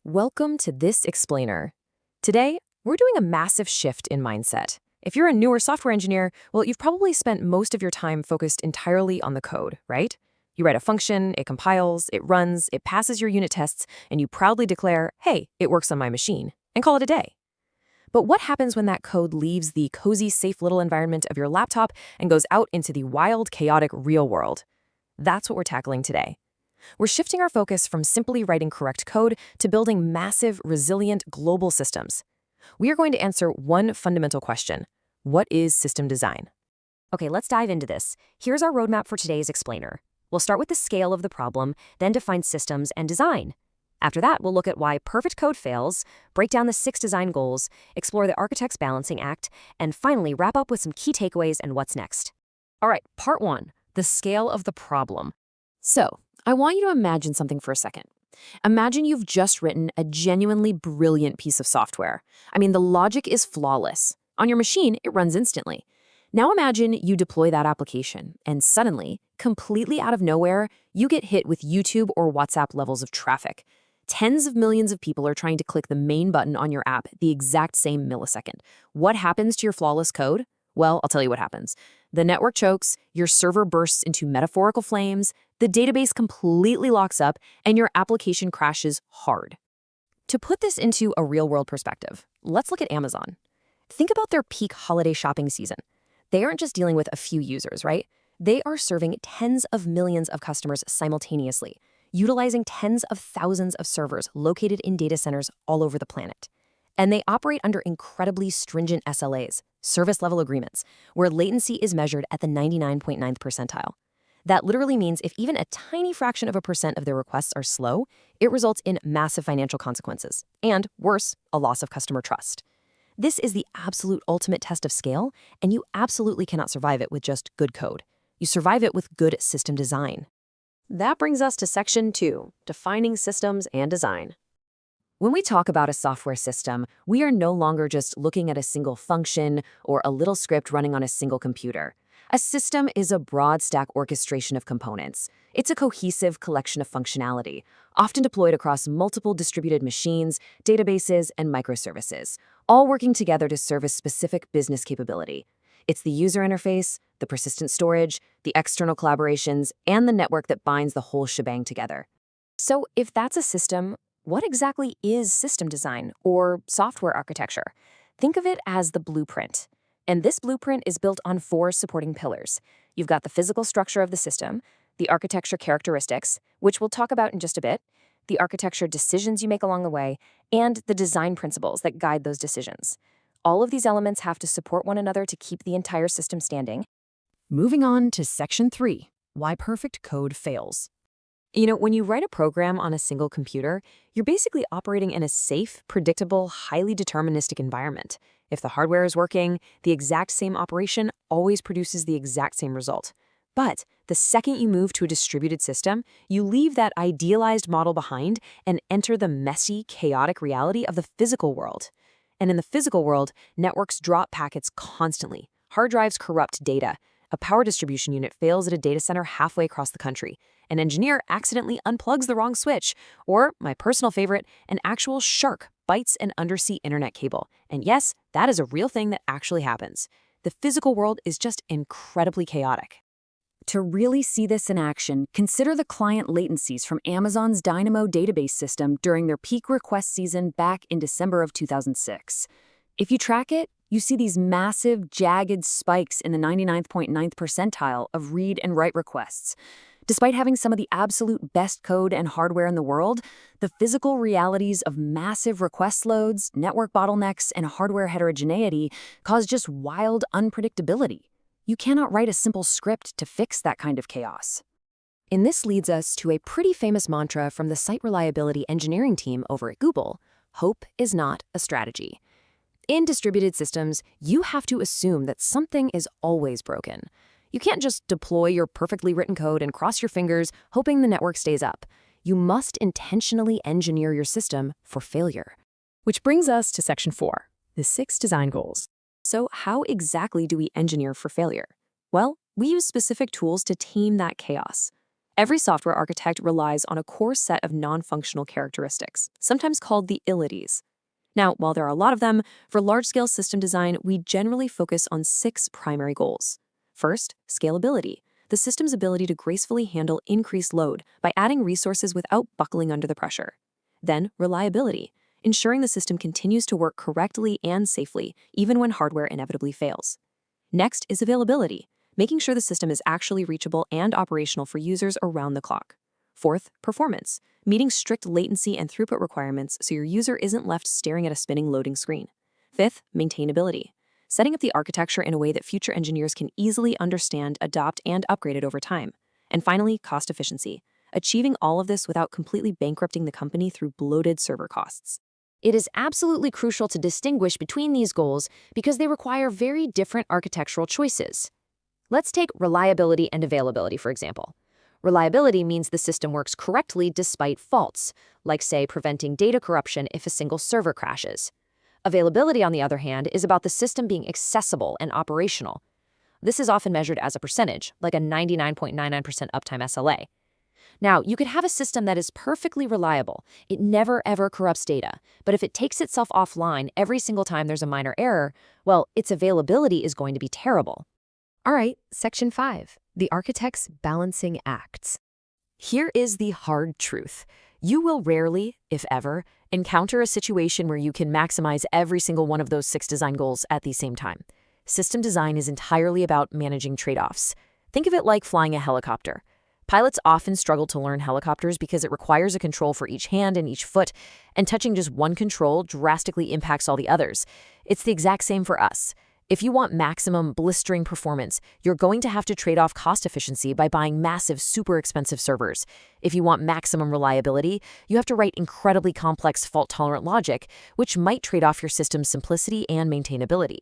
Welcome to This Explainer. Today, we're doing a massive shift in mindset. If you're a newer software engineer, well, you've probably spent most of your time focused entirely on the code, right? You write a function, it compiles, it runs, it passes your unit tests, and you proudly declare, hey, it works on my machine, and call it a day. But what happens when that code leaves the cozy, safe little environment of your laptop and goes out into the wild, chaotic real world? That's what we're tackling today. We're shifting our focus from simply writing correct code to building massive, resilient, global systems. We are going to answer one fundamental question. What is system design? Okay, let's dive into this. Here's our roadmap for today's explainer. We'll start with the scale of the problem, then define systems and design. After that, we'll look at why perfect code fails, break down the 6 design goals, explore the architect's balancing act, and finally wrap up with some key takeaways and what's next. All right, part 1, the scale of the problem. So, I want you to imagine something for a second. Imagine you've just written a genuinely brilliant piece of software. I mean, the logic is flawless. On your machine, it runs instantly. Now imagine you deploy that application, and suddenly, completely out of nowhere, you get hit with YouTube or WhatsApp levels of traffic. Tens of millions of people are trying to click the main button on your app the exact same millisecond. What happens to your flawless code? Well, I'll tell you what happens. The network chokes, your server bursts into metaphorical flames, the database completely locks up, and your application crashes hard. To put this into a real-world perspective, let's look at Amazon. Think about their peak holiday shopping season. They aren't just dealing with a few users, right? They are serving tens of millions of customers simultaneously, utilizing tens of thousands of servers located in data centers all over the planet. And they operate under incredibly stringent SLAs, service level agreements, where latency is measured at the 99.9th percentile. That literally means if even a tiny fraction of a percent of their requests are slow, it results in massive financial consequences, and worse, a loss of customer trust. This is the absolute ultimate test of scale, and you absolutely cannot survive it with just good code. You survive it with good system design. That brings us to section 2, defining systems and design. When we talk about a software system, we are no longer just looking at a single function or a little script running on a single computer. A system is a broad stack orchestration of components. It's a cohesive collection of functionality, often deployed across multiple distributed machines, databases, and microservices, all working together to serve a specific business capability. It's the user interface, the persistent storage, the external collaborations, and the network that binds the whole shebang together. So if that's a system, what exactly is system design or software architecture? Think of it as the blueprint. And this blueprint is built on 4 supporting pillars. You've got the physical structure of the system, the architecture characteristics, which we'll talk about in just a bit, the architecture decisions you make along the way, and the design principles that guide those decisions. All of these elements have to support one another to keep the entire system standing. Moving on to section 3, why perfect code fails. When you write a program on a single computer, you're basically operating in a safe, predictable, highly deterministic environment. If the hardware is working, the exact same operation always produces the exact same result. But the second you move to a distributed system, you leave that idealized model behind and enter the messy, chaotic reality of the physical world. And in the physical world, networks drop packets constantly. Hard drives corrupt data. A power distribution unit fails at a data center halfway across the country. An engineer accidentally unplugs the wrong switch. Or, my personal favorite, an actual shark bites an undersea internet cable. And yes, that is a real thing that actually happens. The physical world is just incredibly chaotic. To really see this in action, consider the client latencies from Amazon's Dynamo database system during their peak request season back in December of 2006. If you track it, you see these massive, jagged spikes in the 99.9th percentile of read and write requests. Despite having some of the absolute best code and hardware in the world, the physical realities of massive request loads, network bottlenecks, and hardware heterogeneity cause just wild unpredictability. You cannot write a simple script to fix that kind of chaos. And this leads us to a pretty famous mantra from the site reliability engineering team over at Google: hope is not a strategy. In distributed systems, you have to assume that something is always broken. You can't just deploy your perfectly written code and cross your fingers hoping the network stays up. You must intentionally engineer your system for failure. Which brings us to section 4, the 6 design goals. So how exactly do we engineer for failure? Well, we use specific tools to tame that chaos. Every software architect relies on a core set of non-functional characteristics, sometimes called the ilities. Now, while there are a lot of them, for large-scale system design, we generally focus on 6 primary goals. First, scalability, the system's ability to gracefully handle increased load by adding resources without buckling under the pressure. Then, reliability, ensuring the system continues to work correctly and safely, even when hardware inevitably fails. Next is availability, making sure the system is actually reachable and operational for users around the clock. Fourth, performance, meeting strict latency and throughput requirements so your user isn't left staring at a spinning loading screen. Fifth, maintainability, setting up the architecture in a way that future engineers can easily understand, adopt, and upgrade it over time. And finally, cost efficiency, achieving all of this without completely bankrupting the company through bloated server costs. It is absolutely crucial to distinguish between these goals because they require very different architectural choices. Let's take reliability and availability, for example. Reliability means the system works correctly despite faults, like, say, preventing data corruption if a single server crashes. Availability, on the other hand, is about the system being accessible and operational. This is often measured as a percentage, like a 99.99% uptime SLA. Now, you could have a system that is perfectly reliable. It never ever corrupts data. But if it takes itself offline every single time there's a minor error, well, its availability is going to be terrible. All right, Section 5, the architect's balancing acts. Here is the hard truth. You will rarely, if ever, encounter a situation where you can maximize every single one of those 6 design goals at the same time. System design is entirely about managing trade-offs. Think of it like flying a helicopter. Pilots often struggle to learn helicopters because it requires a control for each hand and each foot, and touching just one control drastically impacts all the others. It's the exact same for us. If you want maximum blistering performance, you're going to have to trade off cost efficiency by buying massive, super expensive servers. If you want maximum reliability, you have to write incredibly complex fault-tolerant logic, which might trade off your system's simplicity and maintainability.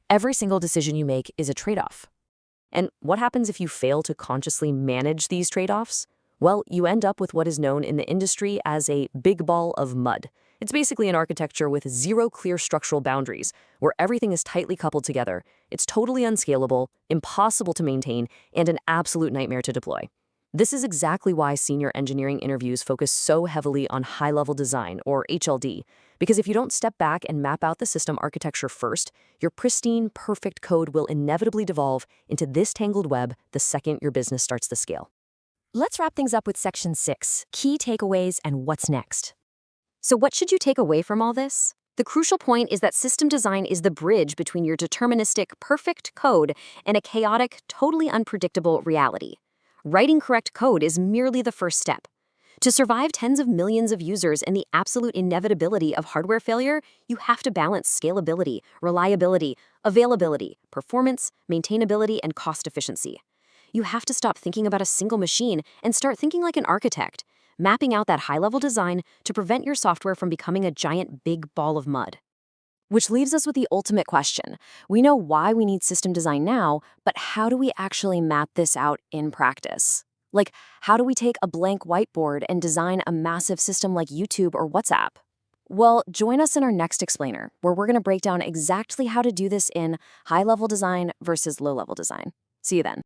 Every single decision you make is a trade-off. And what happens if you fail to consciously manage these trade-offs? Well, you end up with what is known in the industry as a big ball of mud. It's basically an architecture with 0 clear structural boundaries, where everything is tightly coupled together. It's totally unscalable, impossible to maintain, and an absolute nightmare to deploy. This is exactly why senior engineering interviews focus so heavily on high-level design, or HLD, because if you don't step back and map out the system architecture first, your pristine, perfect code will inevitably devolve into this tangled web the second your business starts to scale. Let's wrap things up with Section 6, key takeaways and what's next. So what should you take away from all this? The crucial point is that system design is the bridge between your deterministic, perfect code and a chaotic, totally unpredictable reality. Writing correct code is merely the first step. To survive tens of millions of users and the absolute inevitability of hardware failure, you have to balance scalability, reliability, availability, performance, maintainability, and cost efficiency. You have to stop thinking about a single machine and start thinking like an architect, mapping out that high-level design to prevent your software from becoming a giant big ball of mud. Which leaves us with the ultimate question. We know why we need system design now, but how do we actually map this out in practice? Like, how do we take a blank whiteboard and design a massive system like YouTube or WhatsApp? Well, join us in our next explainer, where we're going to break down exactly how to do this in high-level design versus low-level design. See you then.